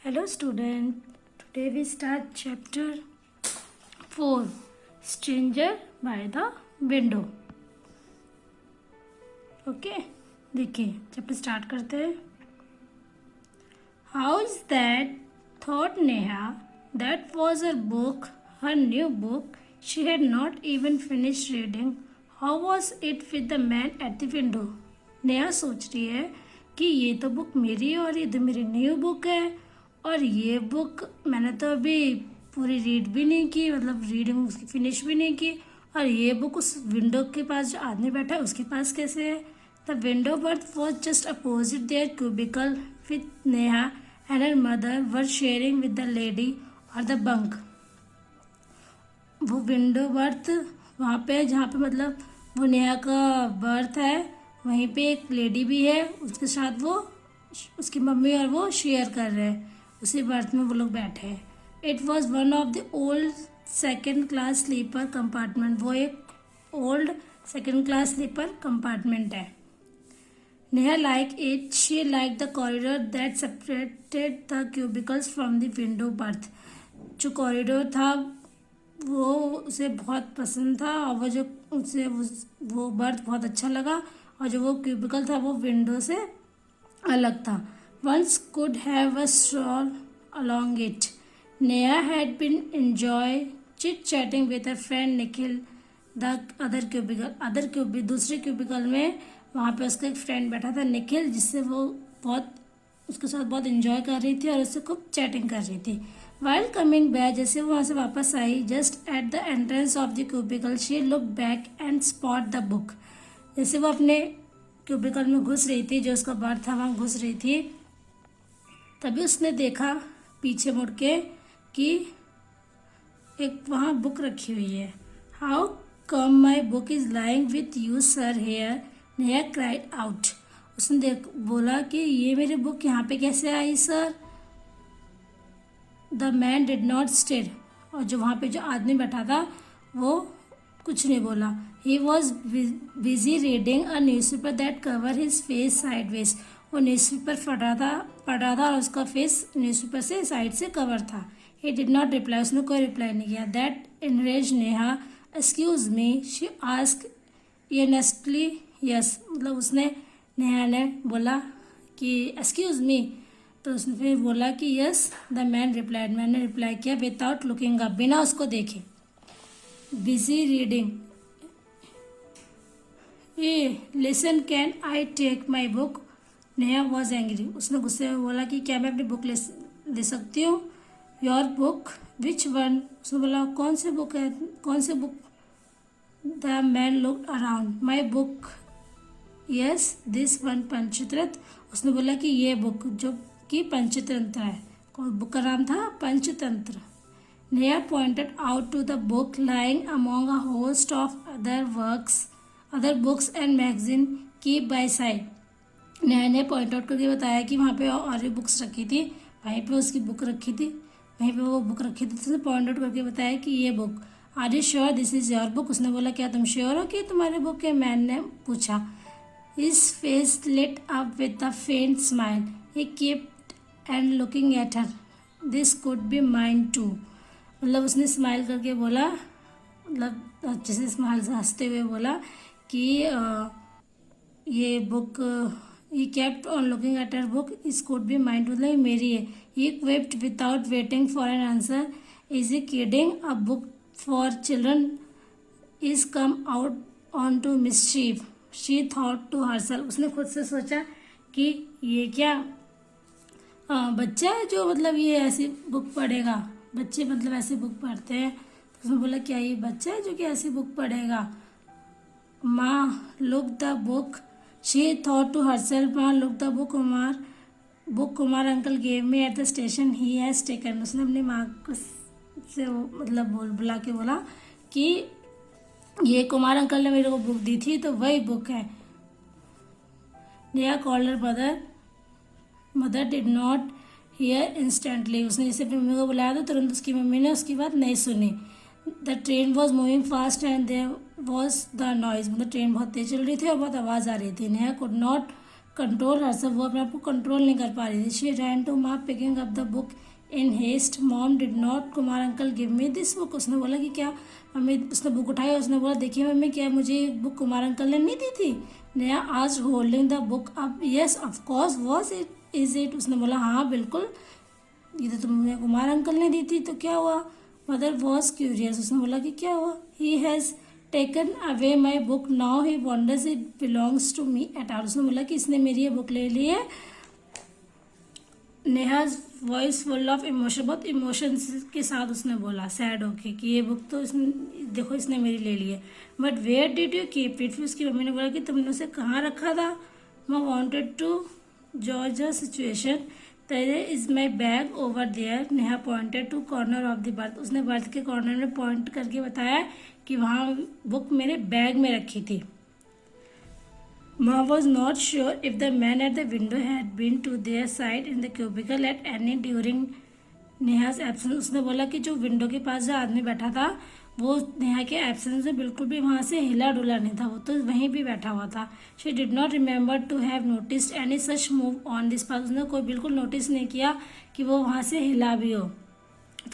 Hello student, today we start chapter 4 Stranger by the Window. Okay देखिए chapter start करते हैं. How is that? Thought Neha. That was her book, her new book. She had not even finished reading. How was it with the man at the window? Neha सोच रही है कि ये तो book मेरी है और ये तो मेरी न्यू बुक है और ये बुक मैंने तो अभी पूरी रीड भी नहीं की, मतलब रीडिंग उसकी फिनिश भी नहीं की, और ये बुक उस विंडो के पास जो आदमी बैठा है उसके पास कैसे है. The window berth was just opposite their cubicle with Neha and her mother were sharing with the lady और द बंक. वो विंडो बर्थ वहाँ पे जहाँ पे मतलब वो नेहा का बर्थ है, वहीं पे एक लेडी भी है, उसके साथ वो उसकी मम्मी और वो शेयर कर रहे हैं, उसी बर्थ में वो लोग बैठे हैं. It was one of the old second class sleeper compartment. वो एक old second class sleeper compartment है. Neha like it. She like the corridor that separated the cubicles from the window berth. जो कॉरिडोर था वो उसे बहुत पसंद था और वो जो उसे वो बर्थ बहुत अच्छा लगा, और जो वो क्यूबिकल था वो विंडो से अलग था. Once could have a stroll along it. Neha had been enjoy chit-chatting with her friend Nikhil, the other cubicle. दूसरे क्यूबिकल में वहाँ पे उसका एक फ्रेंड बैठा था निखिल, जिससे वो बहुत उसके साथ बहुत इंजॉय कर रही थी और उससे खूब चैटिंग कर रही थी. While coming back, जैसे वो वहाँ से वापस आई, just at the entrance of the cubicle, she looked back and spot the book. जैसे वो अपने क्यूबिकल में घुस रही थी, जो उसका बर्थ था वहाँ घुस रही थी, तभी उसने देखा पीछे मुड़ के कि एक वहाँ बुक रखी हुई है. How come my book is lying with you sir here. Neha cried out. उसने बोला कि ये मेरी बुक यहाँ पे कैसे आई sir. The man did not stayed. और जो वहाँ पे जो आदमी बैठा था वो कुछ नहीं बोला. He was busy reading a newspaper that cover his face sideways. वो न्यूज़पेपर पढ़ रहा था और उसका फेस न्यूज़पेपर से साइड से कवर था. He did not reply. उसने कोई रिप्लाई नहीं किया. That enrage Neha. Excuse me she ask earnestly. Yes, मतलब उसने नेहा ने बोला कि एक्सक्यूज मी, तो उसने फिर बोला कि यस. The man replied. मैंने रिप्लाई किया विदाउट लुकिंग अप, बिना उसको देखे. Busy reading. Hey listen can I take my book. Neha was angry. उसने गुस्से में बोला कि क्या मैं अपनी बुक ले सकती हूँ. Your book which one. उसने बोला कौन सी बुक है, कौन सी book. The man looked around. My book. Yes this one Panchatantra. उसने बोला कि ये बुक जो कि पंचतंत्र है. कौन बुक का नाम था Panchatantra. Neha pointed out to the book lying among a host of other books and magazine keep by side. Neha ने पॉइंट आउट करके बताया कि वहाँ पे और भी बुक्स रखी थी, वहीं पे उसकी बुक रखी थी, वहीं पे वो बुक रखी थी. उसने पॉइंट आउट करके बताया कि ये book. Are you sure this is your book. उसने बोला क्या तुम श्योर हो कि तुम्हारी बुक है. मैन ने पूछा. His face lit up with a faint smile. He kept and looking at her. This could be mine too. मतलब उसने स्माइल करके बोला, मतलब अच्छे से स्माइल से हंसते हुए बोला कि ये book. He kept on looking at her book. Is could be mind, मतलब मेरी है. He quipped without waiting for an answer. Is he kidding. A book for children is come out on to mischief. She thought to herself. उसने खुद से सोचा कि ये क्या बच्चा है जो मतलब ये ऐसी बुक पढ़ेगा. बच्चे मतलब ऐसी बुक पढ़ते हैं. तो उसने बोला क्या ये बच्चा है जो कि ऐसी बुक पढ़ेगा. माँ look the book. She thought to herself. माँ look the book Kumar uncle gave me at the station he has taken. उसने अपनी माँ को से मतलब बुला के बोला कि ये कुमार अंकल ने मेरे को बुक दी थी तो वही बुक है. Neha called her mother did not here instantly. उसने जैसे अपनी मम्मी को बुलाया तो तुरंत उसकी मम्मी ने उसकी बात नहीं सुनी. The train was moving fast and there was the noise. मतलब ट्रेन बहुत तेज चल रही थी और बहुत आवाज़ आ रही थी. Neha could not control herself, वो अपने आप को कंट्रोल नहीं कर पा रही थी। She ran to mom picking up the book in haste. Mom did not Kumar uncle give me this book. उसने बोला कि क्या मम्मी, उसने बुक उठाई, उसने बोला देखिए मम्मी, क्या मुझे ये बुक कुमार अंकल ने नहीं दी थी। नेहा आज holding the book up, yes of course was it is it. उसने बोला हाँ बिल्कुल, ये तो तुमने कुमार अंकल ने दी थी, तो क्या हुआ। मदर वॉज क्यूरियस, उसने बोला कि क्या हुआ। He has taken away my book, now he wonders it belongs to me at all. उसने बोला कि इसने मेरी ये बुक ले ली है। Neha's voice full of emotion, बहुत इमोशंस के साथ उसने बोला, सैड होके, कि ये बुक तो इसने, देखो इसने मेरी ले ली है। But where did you keep it. फिर उसकी मम्मी ने बोला कि तुमने उसे कहाँ रखा था। मैं वॉन्टेड टू जॉर्ज a situation, there is my bag over there. Neha pointed to corner of the berth. उसने बर्थ के कॉर्नर में पॉइंट करके बताया कि वहाँ बुक मेरे बैग में रखी थी। Ma was not sure if the man at the window had been to their side in the cubicle at any during नेहा's absence। उसने बोला कि जो विंडो के पास जो आदमी बैठा था वो नेहा के एब्सेंस में बिल्कुल भी वहाँ से हिला डुला नहीं था, वो तो वहीं भी बैठा हुआ था। She did not remember to have noticed any such move on this pass. उसने कोई बिल्कुल नोटिस नहीं किया कि वो वहाँ से हिला भी हो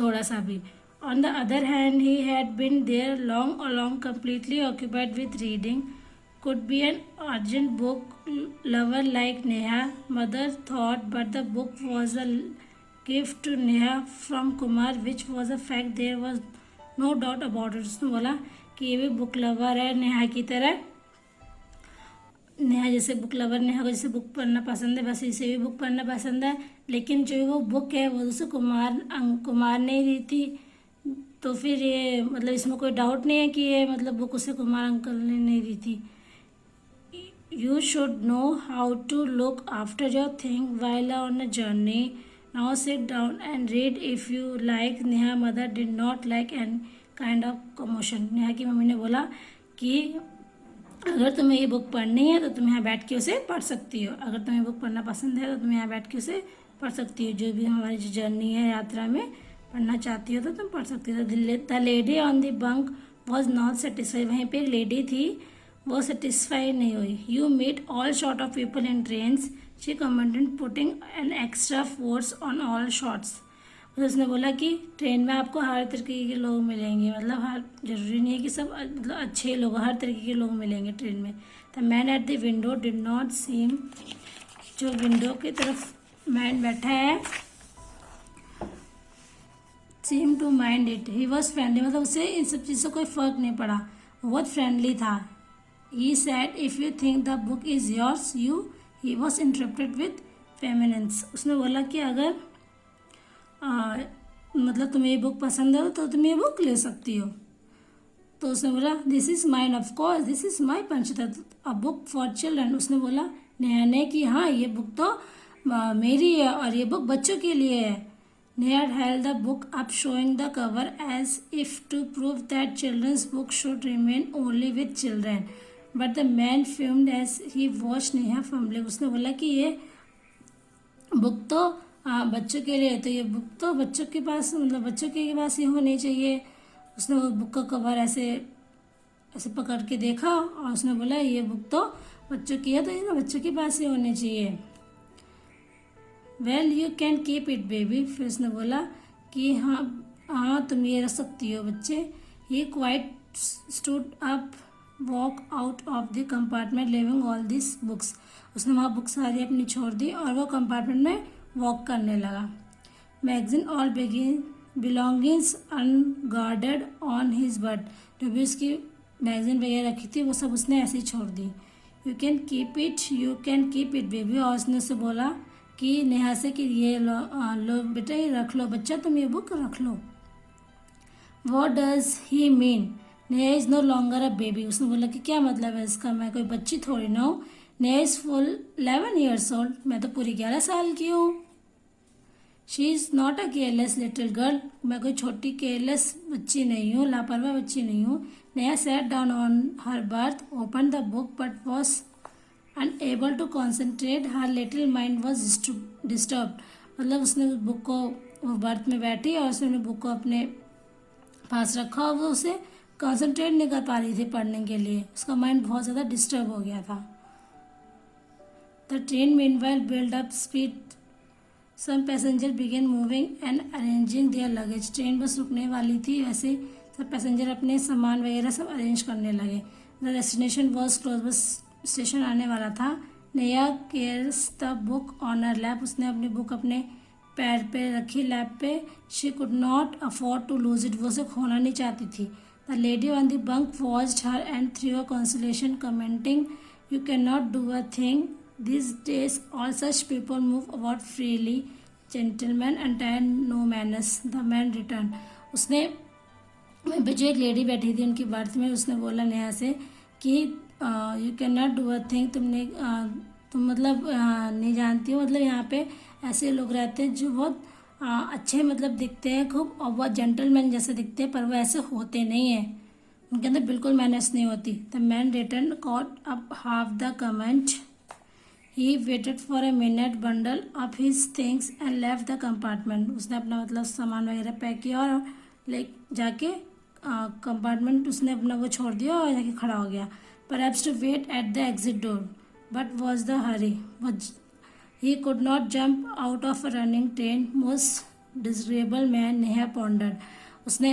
थोड़ा सा भी। On the other hand he had been there long along completely occupied with reading. Could be an urgent book lover like Neha, mother thought, but the book was a gift to Neha from Kumar, which was a fact. There was no doubt about it. उसने बोला कि ये भी book lover है नेहा की तरह। नेहा जैसे book lover, Neha को जैसे बुक पढ़ना पसंद है, बस इसे भी बुक पढ़ना पसंद है। लेकिन जो वो बुक है वो उसे कुमार ने दी थी। तो फिर ये मतलब इसमें कोई डाउट नहीं है कि ये मतलब बुक उसे कुमार अंकल ने नहीं दी थी। You should know how to look after your thing while on a journey. Now sit down and read if you like. Neha mother did not like any kind of commotion. Neha की mummy ने बोला कि अगर तुम्हें ये book पढ़नी है तो तुम यहाँ बैठ के उसे पढ़ सकती हो। अगर तुम्हें बुक पढ़ना पसंद है तो तुम यहाँ बैठ के उसे पढ़ सकती हो। जो भी हमारी जो जर्नी है यात्रा में पढ़ना चाहती हो तो तुम पढ़ सकती हो। The lady on the bunk was not satisfied. वहीं पे एक लेडी थी, वो सेटिस्फाई नहीं हुई। You meet all sort of people in trains, she commented putting an extra force on all sorts. मतलब उसने बोला कि ट्रेन में आपको हर तरीके के लोग मिलेंगे, मतलब हर जरूरी नहीं है कि सब मतलब अच्छे लोग, हर तरीके के लोग मिलेंगे ट्रेन में। The man at the window did not seem, जो विंडो की तरफ मैन बैठा है, seem to mind it. He was friendly, मतलब उसे इन सब चीज़ से कोई फ़र्क नहीं पड़ा, बहुत फ्रेंडली था। He said, if you think the book is yours, you. He was interrupted with feminines. उसने बोला कि अगर मतलब तुम्हें ये बुक पसंद है तो तुम ये बुक ले सकती हो। तो उसने बोला this is mine, of course this is my पंचतत्व, अ बुक फॉर चिल्ड्रन। उसने बोला नेहा ने कि हाँ ये बुक तो मेरी है और ये बुक बच्चों के लिए है। Neha held the book up, showing the cover as if to prove that children's books should remain only with children. But the man fumed as he watched Neha fumbling. उसने बोला कि ये बुक तो बच्चों के लिए है, तो ये बुक तो बच्चों के पास, मतलब बच्चों के पास ही होनी चाहिए। उसने वो बुक का कवर ऐसे ऐसे पकड़ के देखा और उसने बोला ये बुक तो बच्चों की है, तो ये बच्चों के पास ही होनी चाहिए। Well you can keep it baby. फिर उसने बोला कि हाँ हाँ तुम ये रख सकती हो बच्चे। ये quite stood up, walk out of the compartment living all this books. उसने वहाँ बुक सारी अपनी छोड़ दी और वो कंपार्टमेंट में वॉक करने लगा। Magazine all belongings unguarded on his birth. जो भी उसकी मैगजीन वगैरह रखी थी वो सब उसने ऐसे ही छोड़ दी। You can keep it baby. और उसने उससे बोला कि नेहा से कि ये लो बेटा, ये रख लो बच्चा, तुम ये बुक रख लो। What does he mean, Neha is no longer a baby. उसने बोला कि क्या मतलब है इसका, मैं कोई बच्ची थोड़ी ना हूँ। Neha is full 11 years old, मैं तो पूरी 11 साल की हूँ। She is not a careless little girl, मैं कोई छोटी केयरलेस बच्ची नहीं हूँ, लापरवाह बच्ची नहीं हूँ। Neha sat down on her berth, open the book but was unable to concentrate, her little mind was disturb. मतलब उसने उस बुक को, वो बर्थ में बैठी और उसने बुक को अपने पास रखा और वो उसे कंसंट्रेट नहीं कर पा रही थी पढ़ने के लिए, उसका माइंड बहुत ज़्यादा डिस्टर्ब हो गया था। The train meanwhile build up speed. Some passenger begin moving and arranging their luggage. Train बस रुकने वाली थी, वैसे सब पैसेंजर अपने सामान वगैरह सब अरेंज करने लगे. The destination was close. बस स्टेशन आने वाला था. Neha carries the book on her lap. उसने अपनी बुक अपने पैर पे रखी, लैप पे. She could not afford to lose it. वो उसे खोना नहीं चाहती थी. The lady on the bunk watched her and threw a consolation, commenting, you can not do a thing. These days all such people move about freely. Gentlemen and no manners. The man returned. उसने वहीं पे जो एक lady बैठी थी उनकी birth में, उसने बोला नेहा से कि you can not do a thing. तुम मतलब नहीं जानती हो. मतलब यहाँ पे ऐसे लोग रहते हैं जो बहुत अच्छे मतलब दिखते हैं खूब, और बहुत जेंटलमैन जैसे दिखते हैं, पर वो ऐसे होते नहीं हैं. उनके अंदर बिल्कुल मैनर्स नहीं होती. The man return caught up half the comment. He waited for a minute, bundled up his things and left the compartment. उसने अपना मतलब सामान वगैरह पैक किया और ले जाके कंपार्टमेंट उसने अपना वो छोड़ दिया और जाके खड़ा हो गया. Perhaps to wait at the exit door, but was the hurry. He could not jump out of a running train. Most disagreeable man, Neha pondered. उसने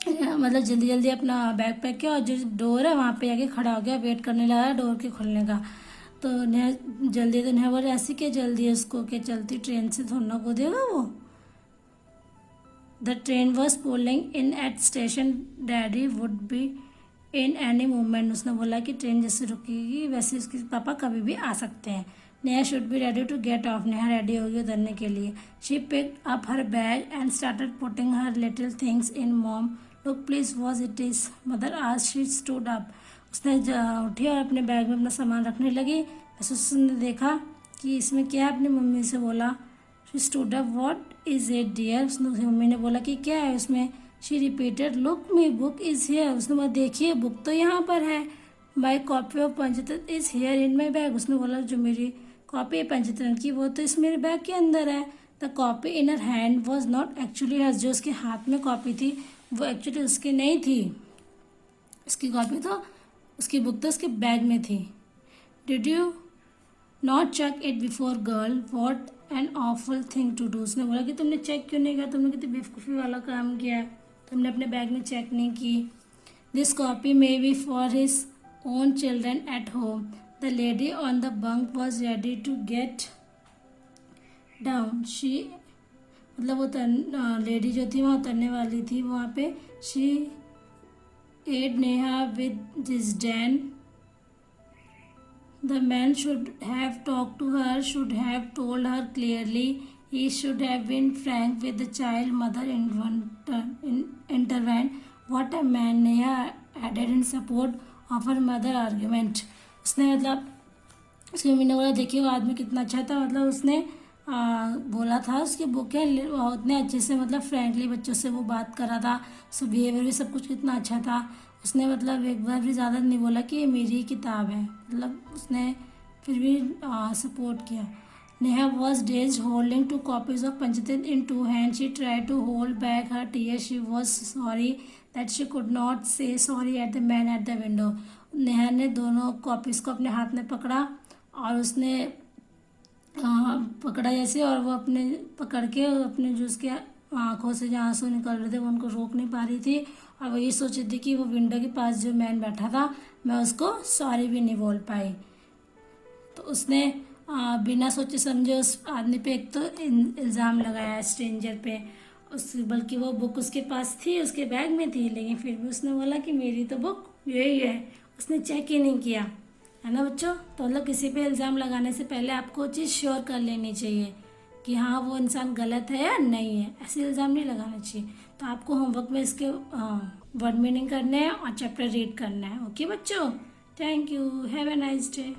मतलब जल्दी जल्दी अपना बैग पैक किया और जो डोर है वहाँ पे जाके खड़ा हो गया, वेट करने लगा डोर के खुलने का. तो नेहा जल्दी, तो नेहा बोले ऐसी क्या जल्दी है उसको, क्या चलती ट्रेन से थोड़ा ना कूदेगा वो. The train was pulling in at station. Daddy would be in any moment. उसने बोला कि ट्रेन जैसे रुकेगी वैसे उसके पापा कभी भी आ सकते हैं. Neha should be ready to get off. Neha ready होगी उतरने के लिए. She picked up her bag and started putting her little things in. Mom look please was it is. Mother आज. She stood up. उसने उठी और अपने बैग में अपना सामान रखने लगी. बस उसने देखा कि इसमें क्या है, अपनी मम्मी से बोला. She stood up. What is it dear. उसने मम्मी ने बोला कि क्या है उसमें. She repeated look me book is here. उसने बोला देखिए बुक तो यहाँ पर है. My copy of Panchatantra is here in my bag. उसने बोला जो मेरी कॉपी है पंचतंत्र की वो तो इस मेरे बैग के अंदर है. The copy in her hand was not actually hers. जो उसके हाथ में कॉपी थी वो एक्चुअली उसकी नहीं थी. उसकी कॉपी तो उसकी बुक तो उसके बैग में थी. Did you not check it before girl. What an awful thing to do. उसने बोला कि तुमने चेक क्यों नहीं किया, तुमने कितनी बेवकूफ़ी वाला काम किया, तुमने अपने बैग में चेक नहीं की. This copy may be for his own children at home. The lady on the bunk was ready to get down. She मतलब वो लेडी जो थी वहाँ उतरने वाली थी वहाँ पे. She aid Neha with disdain. The man should have talked to her, should have told her clearly. He should have been frank with the child. Mother intervened. What a man. Neha added in support of her mother argument. उसने मतलब उसकी mummy ने बोला देखिए वो आदमी कितना अच्छा था. मतलब उसने बोला था उसकी बुक है उतने अच्छे से मतलब फ्रेंकली बच्चों से वो बात कर रहा था. उसका बिहेवियर भी सब कुछ कितना अच्छा था. उसने मतलब एक बार भी ज़्यादा नहीं बोला कि ये मेरी किताब है. मतलब उसने फिर भी सपोर्ट किया. Neha was dazed holding two copies of Panchatantra in two hand. She try to hold back her tear. She was sorry that she could not say sorry at the man at the window. नेहा ने दोनों copies को अपने हाथ में पकड़ा और उसने पकड़ा जैसे, और वो अपने पकड़ के अपने जो उसके आँखों से जो आंसू निकल रहे थे वो उनको रोक नहीं पा रही थी. और वो ये सोच रही थी कि वो विंडो के पास जो मैन बैठा था मैं उसको सॉरी भी नहीं बोल पाई. तो उसने बिना सोचे समझे उस आदमी पे एक तो इल्ज़ाम लगाया स्ट्रेंजर पे. बल्कि वो बुक उसके पास थी, उसके बैग में थी, लेकिन फिर भी उसने बोला कि मेरी तो बुक यही है. उसने चेक ही नहीं किया, है ना बच्चों. तो मतलब किसी पे इल्ज़ाम लगाने से पहले आपको चीज़ श्योर कर लेनी चाहिए कि हाँ वो इंसान गलत है या नहीं है. ऐसे इल्ज़ाम नहीं लगाना चाहिए. तो आपको होमवर्क में इसके वर्ड मीनिंग करने हैं और चैप्टर रीड करना है. ओके बच्चों, thank you, have a nice day.